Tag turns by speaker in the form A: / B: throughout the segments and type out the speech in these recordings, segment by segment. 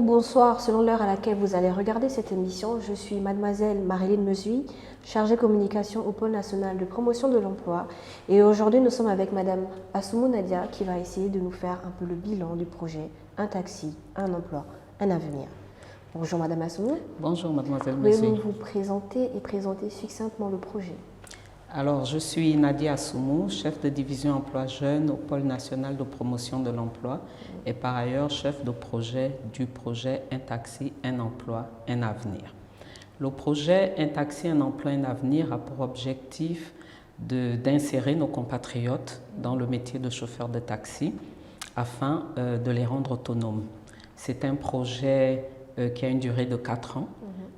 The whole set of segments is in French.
A: ou bonsoir selon l'heure à laquelle vous allez regarder cette émission. Je suis mademoiselle Marilyn Mesui, chargée communication au pôle national de promotion de l'emploi. Et aujourd'hui, nous sommes avec madame Assoumou Nadia qui va essayer de nous faire un peu le bilan du projet Un taxi, un emploi, un avenir. Bonjour madame Assoumou.
B: Bonjour mademoiselle Mesui.
A: Pouvez-vous vous présenter et présenter succinctement le projet?
B: Alors, je suis Nadia Assoumou, chef de division emploi jeune au pôle national de promotion de l'emploi et par ailleurs chef de projet du projet Un taxi, un emploi, un avenir. Le projet Un taxi, un emploi, un avenir a pour objectif d'insérer nos compatriotes dans le métier de chauffeur de taxi afin de les rendre autonomes. C'est un projet qui a une durée de 4 ans.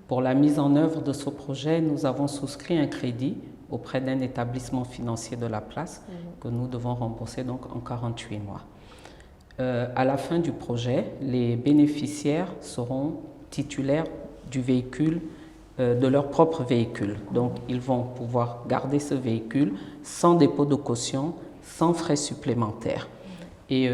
B: Pour la mise en œuvre de ce projet, nous avons souscrit un crédit auprès d'un établissement financier de la place que nous devons rembourser donc en 48 mois. À la fin du projet, les bénéficiaires seront titulaires du véhicule, de leur propre véhicule. Donc, ils vont pouvoir garder ce véhicule sans dépôt de caution, sans frais supplémentaires. Et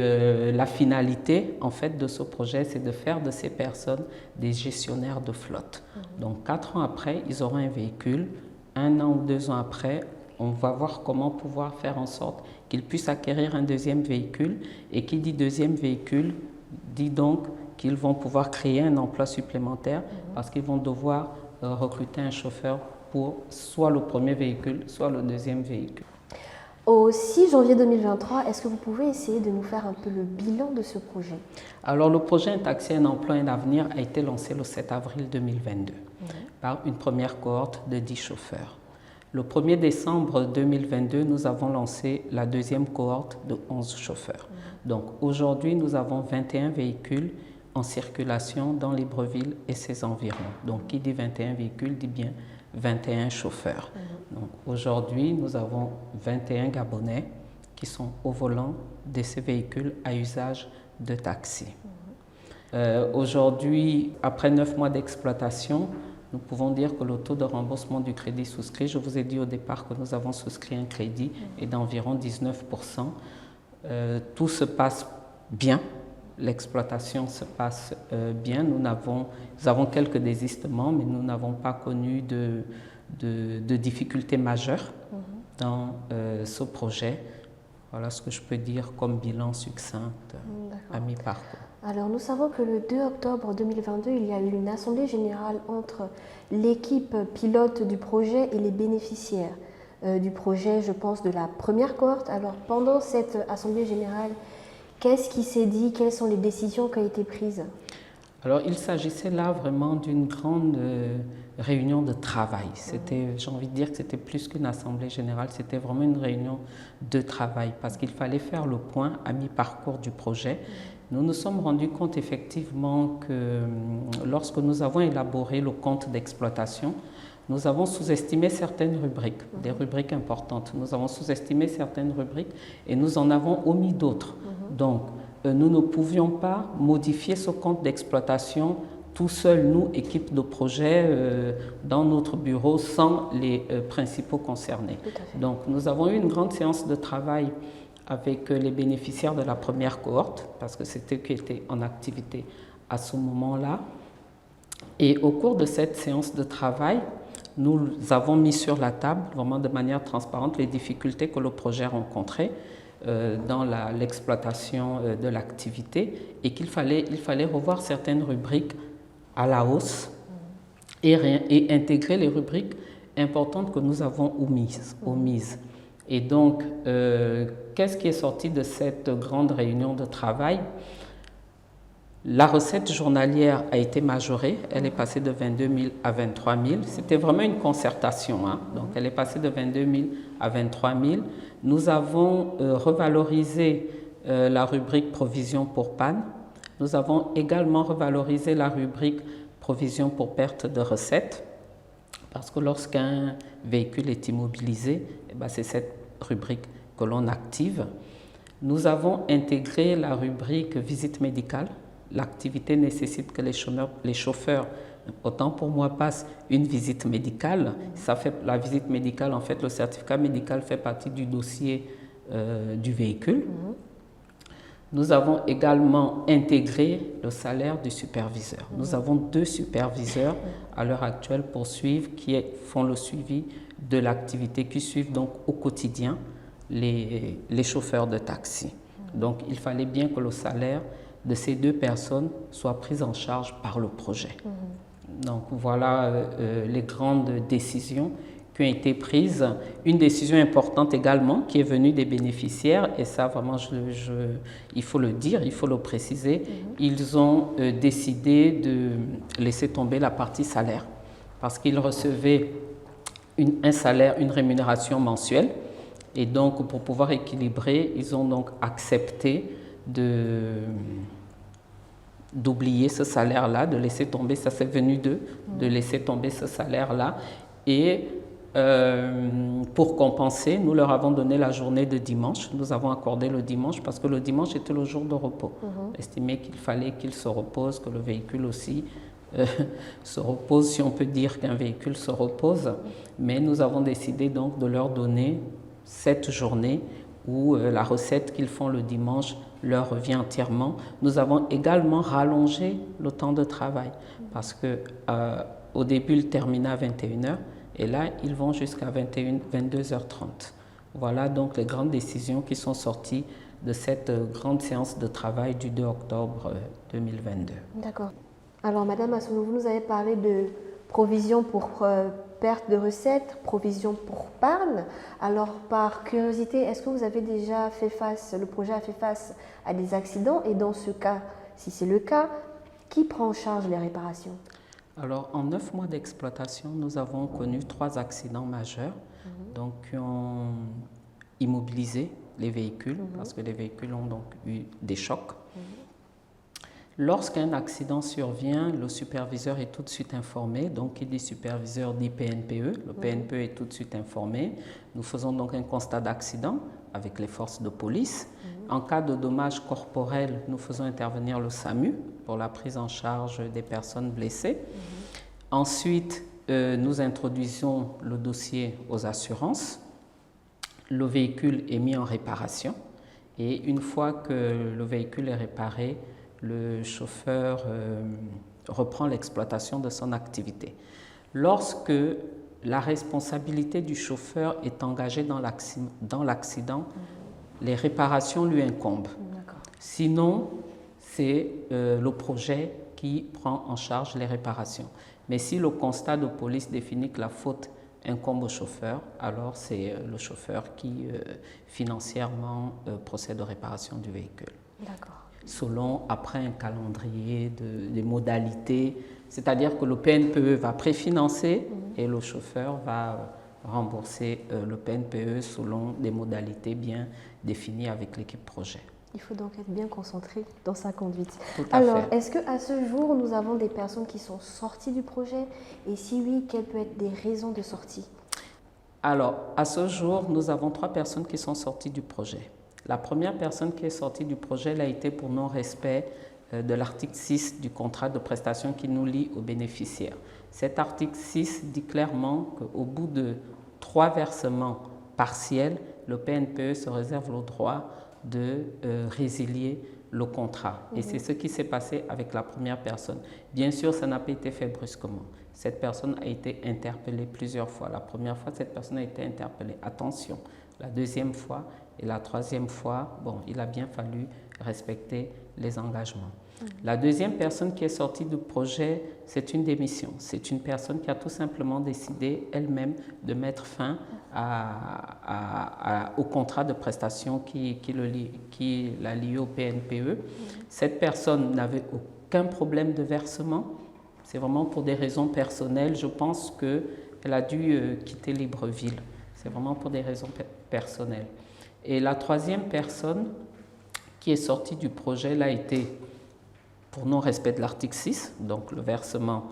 B: la finalité, en fait, de ce projet, c'est de faire de ces personnes des gestionnaires de flotte. Donc, 4 ans après, ils auront un véhicule. 1 an ou 2 ans après, on va voir comment pouvoir faire en sorte qu'ils puissent acquérir un deuxième véhicule. Et qui dit deuxième véhicule, dit donc qu'ils vont pouvoir créer un emploi supplémentaire parce qu'ils vont devoir recruter un chauffeur pour soit le premier véhicule, soit le deuxième véhicule.
A: Au 6 janvier 2023, est-ce que vous pouvez essayer de nous faire un peu le bilan de ce projet?
B: Alors, le projet Un taxi, un emploi, un avenir a été lancé le 7 avril 2022 par une première cohorte de 10 chauffeurs. Le 1er décembre 2022, nous avons lancé la deuxième cohorte de 11 chauffeurs. Donc, aujourd'hui, nous avons 21 véhicules en circulation dans Libreville et ses environs. Donc, qui dit 21 véhicules dit bien 21 chauffeurs. Donc, aujourd'hui, nous avons 21 Gabonais qui sont au volant de ces véhicules à usage de taxi. Aujourd'hui, après 9 mois d'exploitation, nous pouvons dire que le taux de remboursement du crédit souscrit, je vous ai dit au départ que nous avons souscrit un crédit, est d'environ 19%. Tout se passe bien, l'exploitation se passe bien. Nous avons quelques désistements, mais nous n'avons pas connu de difficultés majeures dans ce projet. Voilà ce que je peux dire comme bilan succinct à mi-parcours.
A: Alors, nous savons que le 2 octobre 2022, il y a eu une assemblée générale entre l'équipe pilote du projet et les bénéficiaires du projet, je pense, de la première cohorte. Alors, pendant cette assemblée générale, qu'est-ce qui s'est dit? Quelles sont les décisions qui ont été prises? Alors,
B: il s'agissait là vraiment d'une grande réunion de travail. J'ai envie de dire que c'était plus qu'une assemblée générale, c'était vraiment une réunion de travail parce qu'il fallait faire le point à mi-parcours du projet. Nous nous sommes rendus compte effectivement que lorsque nous avons élaboré le compte d'exploitation, nous avons sous-estimé certaines rubriques, des rubriques importantes. Nous avons sous-estimé certaines rubriques et nous en avons omis d'autres. Donc, nous ne pouvions pas modifier ce compte d'exploitation tout seul, nous, équipe de projet, dans notre bureau, sans les principaux concernés. Donc, nous avons eu une grande séance de travail avec les bénéficiaires de la première cohorte, parce que c'était eux qui étaient en activité à ce moment-là. Et au cours de cette séance de travail, nous avons mis sur la table, vraiment de manière transparente, les difficultés que le projet rencontrait dans l'exploitation de l'activité et qu'il fallait revoir certaines rubriques à la hausse et intégrer les rubriques importantes que nous avons omises. Et donc, qu'est-ce qui est sorti de cette grande réunion de travail? La recette journalière a été majorée, elle est passée de 22 000 à 23 000. C'était vraiment une concertation, donc elle est passée de 22 000 à 23 000. Nous avons revalorisé la rubrique provision pour panne. Nous avons également revalorisé la rubrique provision pour perte de recettes, parce que lorsqu'un véhicule est immobilisé, c'est cette rubrique que l'on active. Nous avons intégré la rubrique visite médicale. L'activité nécessite que les chauffeurs, autant pour moi, passent une visite médicale. La visite médicale, en fait, le certificat médical fait partie du dossier du véhicule. Nous avons également intégré le salaire du superviseur. Nous avons 2 superviseurs à l'heure actuelle pour suivre, qui font le suivi de l'activité, qui suivent donc au quotidien les chauffeurs de taxi. Donc il fallait bien que le salaire de ces 2 personnes soit pris en charge par le projet. Donc voilà les grandes décisions qui ont été prises. Une décision importante également qui est venue des bénéficiaires, et ça vraiment il faut le dire, il faut le préciser, ils ont décidé de laisser tomber la partie salaire parce qu'ils recevaient un salaire, une rémunération mensuelle, et donc pour pouvoir équilibrer, ils ont donc accepté d'oublier ce salaire-là, de laisser tomber, ça c'est venu d'eux, de laisser tomber ce salaire-là. Et pour compenser, nous leur avons donné la journée de dimanche. Nous avons accordé le dimanche parce que le dimanche était le jour de repos. Estimé qu'il fallait qu'ils se reposent, que le véhicule aussi se repose, si on peut dire qu'un véhicule se repose. Mais nous avons décidé donc de leur donner cette journée où la recette qu'ils font le dimanche leur revient entièrement. Nous avons également rallongé le temps de travail parce que au début, ils terminaient à 21h et là, ils vont jusqu'à 22h30. Voilà donc les grandes décisions qui sont sorties de cette grande séance de travail du 2 octobre 2022.
A: D'accord. Alors, Madame Assoulou, vous nous avez parlé de provision pour perte de recettes, provision pour panne. Alors, par curiosité, est-ce que vous avez déjà fait face, le projet a fait face à des accidents? Et dans ce cas, si c'est le cas, qui prend en charge les réparations?
B: Alors, en 9 mois d'exploitation, nous avons connu 3 accidents majeurs, donc qui ont immobilisé les véhicules, parce que les véhicules ont donc eu des chocs. Lorsqu'un accident survient, le superviseur est tout de suite informé. Donc, il dit superviseur dit PNPE. Le PNPE est tout de suite informé. Nous faisons donc un constat d'accident avec les forces de police. En cas de dommages corporels, nous faisons intervenir le SAMU pour la prise en charge des personnes blessées. Ensuite, nous introduisons le dossier aux assurances. Le véhicule est mis en réparation. Et une fois que le véhicule est réparé, le chauffeur reprend l'exploitation de son activité. Lorsque la responsabilité du chauffeur est engagée dans l'accident, les réparations lui incombent. Sinon, c'est le projet qui prend en charge les réparations. Mais si le constat de police définit que la faute incombe au chauffeur, alors c'est le chauffeur qui financièrement procède aux réparations du véhicule.
A: D'accord.
B: Selon, après un calendrier des modalités, c'est-à-dire que le PNPE va préfinancer et le chauffeur va rembourser le PNPE selon des modalités bien définies avec l'équipe projet.
A: Il faut donc être bien concentré dans sa conduite.
B: Tout à
A: Alors,
B: fait.
A: est-ce qu'à ce jour, nous avons des personnes qui sont sorties du projet? Et si oui, quelles peuvent être des raisons de sortie?
B: Alors, à ce jour, nous avons 3 personnes qui sont sorties du projet. La première personne qui est sortie du projet elle a été pour non-respect de l'article 6 du contrat de prestation qui nous lie aux bénéficiaires. Cet article 6 dit clairement qu'au bout de 3 versements partiels, le PNPE se réserve le droit de résilier le contrat. Et c'est ce qui s'est passé avec la première personne. Bien sûr, ça n'a pas été fait brusquement. Cette personne a été interpellée plusieurs fois. La première fois, cette personne a été interpellée. Attention, la deuxième fois et la troisième fois, bon, il a bien fallu respecter les engagements. La deuxième personne qui est sortie du projet, c'est une démission. C'est une personne qui a tout simplement décidé elle-même de mettre fin au contrat de prestation qui l'a lié au PNPE. Cette personne n'avait aucun problème de versement. C'est vraiment pour des raisons personnelles. Je pense qu'elle a dû quitter Libreville. C'est vraiment pour des raisons personnelles. Et la troisième personne qui est sortie du projet l'a été pour non-respect de l'article 6, donc le versement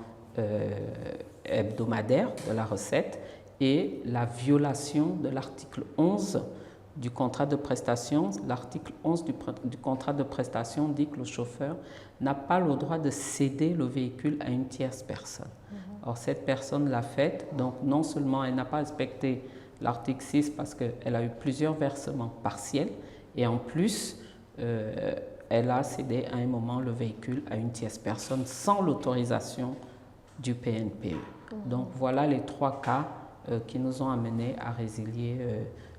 B: hebdomadaire de la recette, et la violation de l'article 11 du contrat de prestation. L'article 11 du contrat de prestation dit que le chauffeur n'a pas le droit de céder le véhicule à une tierce personne. Or, cette personne l'a fait, donc non seulement elle n'a pas respecté l'article 6 parce qu'elle a eu plusieurs versements partiels, et en plus, elle a cédé à un moment le véhicule à une tierce personne sans l'autorisation du PNPE. Donc voilà les 3 cas qui nous ont amenés à résilier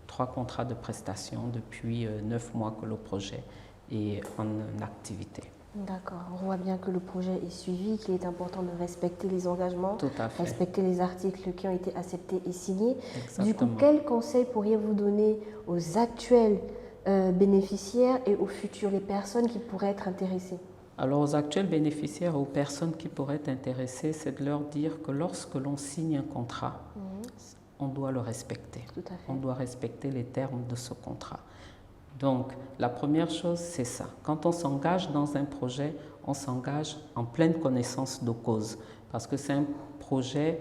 B: 3 contrats de prestation depuis 9 mois que le projet est en activité.
A: D'accord, on voit bien que le projet est suivi, qu'il est important de respecter les engagements,
B: Tout à fait.
A: respecter les articles qui ont été acceptés et signés.
B: Exactement.
A: Du coup, quels conseils pourriez-vous donner aux actuels bénéficiaires et aux futurs, les personnes qui pourraient être intéressées?
B: Alors aux actuels bénéficiaires, aux personnes qui pourraient être intéressées, c'est de leur dire que lorsque l'on signe un contrat, on doit le respecter.
A: Tout à fait.
B: On doit respecter les termes de ce contrat. Donc la première chose, c'est ça. Quand on s'engage dans un projet, on s'engage en pleine connaissance de cause. Parce que c'est un projet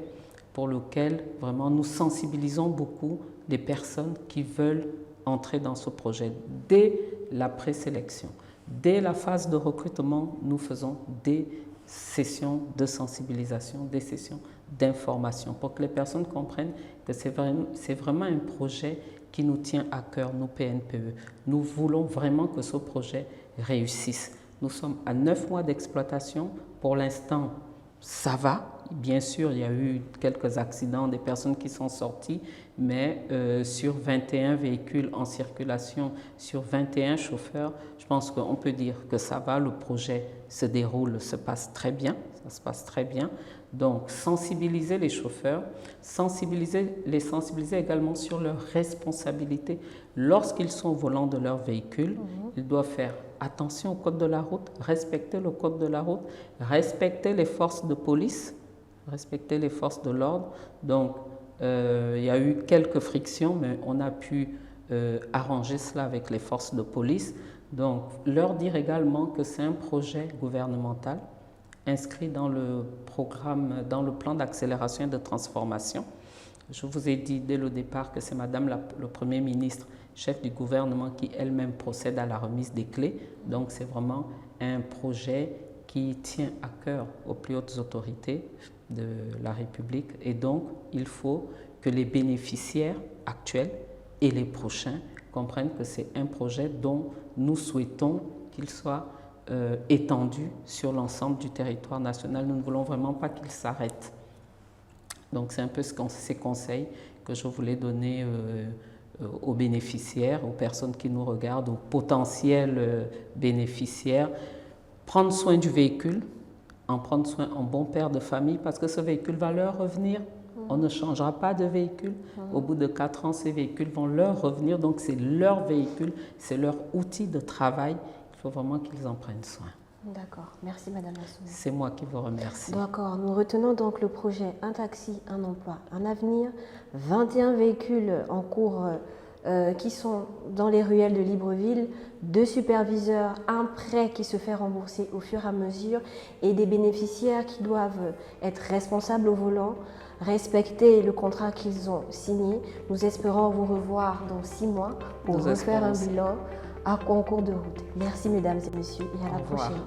B: pour lequel vraiment nous sensibilisons beaucoup les personnes qui veulent entrer dans ce projet dès la présélection. Dès la phase de recrutement, nous faisons des sessions de sensibilisation, des sessions d'information pour que les personnes comprennent que c'est vraiment un projet qui nous tient à cœur, nous PNPE. Nous voulons vraiment que ce projet réussisse. Nous sommes à 9 mois d'exploitation. Pour l'instant, ça va. Bien sûr, il y a eu quelques accidents, des personnes qui sont sorties, mais sur 21 véhicules en circulation, sur 21 chauffeurs, je pense qu'on peut dire que ça va, le projet se déroule, se passe très bien, ça se passe très bien. Donc, sensibiliser les chauffeurs, les sensibiliser également sur leurs responsabilités. Lorsqu'ils sont au volant de leur véhicule, ils doivent faire attention au code de la route, respecter le code de la route, respecter les forces de police, respecter les forces de l'ordre. Donc, il y a eu quelques frictions, mais on a pu arranger cela avec les forces de police. Donc, leur dire également que c'est un projet gouvernemental inscrit dans le programme, dans le plan d'accélération et de transformation. Je vous ai dit dès le départ que c'est Madame le Premier ministre, chef du gouvernement, qui elle-même procède à la remise des clés. Donc, c'est vraiment un projet qui tient à cœur aux plus hautes autorités de la République. Et donc, il faut que les bénéficiaires actuels et les prochains comprennent que c'est un projet dont nous souhaitons qu'il soit étendu sur l'ensemble du territoire national. Nous ne voulons vraiment pas qu'il s'arrête. Donc, c'est un peu ces conseils que je voulais donner aux bénéficiaires, aux personnes qui nous regardent, aux potentiels bénéficiaires. Prendre soin du véhicule, en prendre soin en bon père de famille, parce que ce véhicule va leur revenir. On ne changera pas de véhicule. Au bout de 4 ans, ces véhicules vont leur revenir. Donc, c'est leur véhicule, c'est leur outil de travail. Il faut vraiment qu'ils en prennent soin.
A: D'accord. Merci Madame Assoumi.
B: C'est moi qui vous remercie.
A: D'accord. Nous retenons donc le projet Un taxi, un emploi, un avenir. 21 véhicules en cours qui sont dans les ruelles de Libreville, 2 superviseurs, un prêt qui se fait rembourser au fur et à mesure et des bénéficiaires qui doivent être responsables au volant, respecter le contrat qu'ils ont signé. Nous espérons vous revoir dans 6 mois pour refaire un bilan en cours de route. Merci mesdames et messieurs et à la prochaine.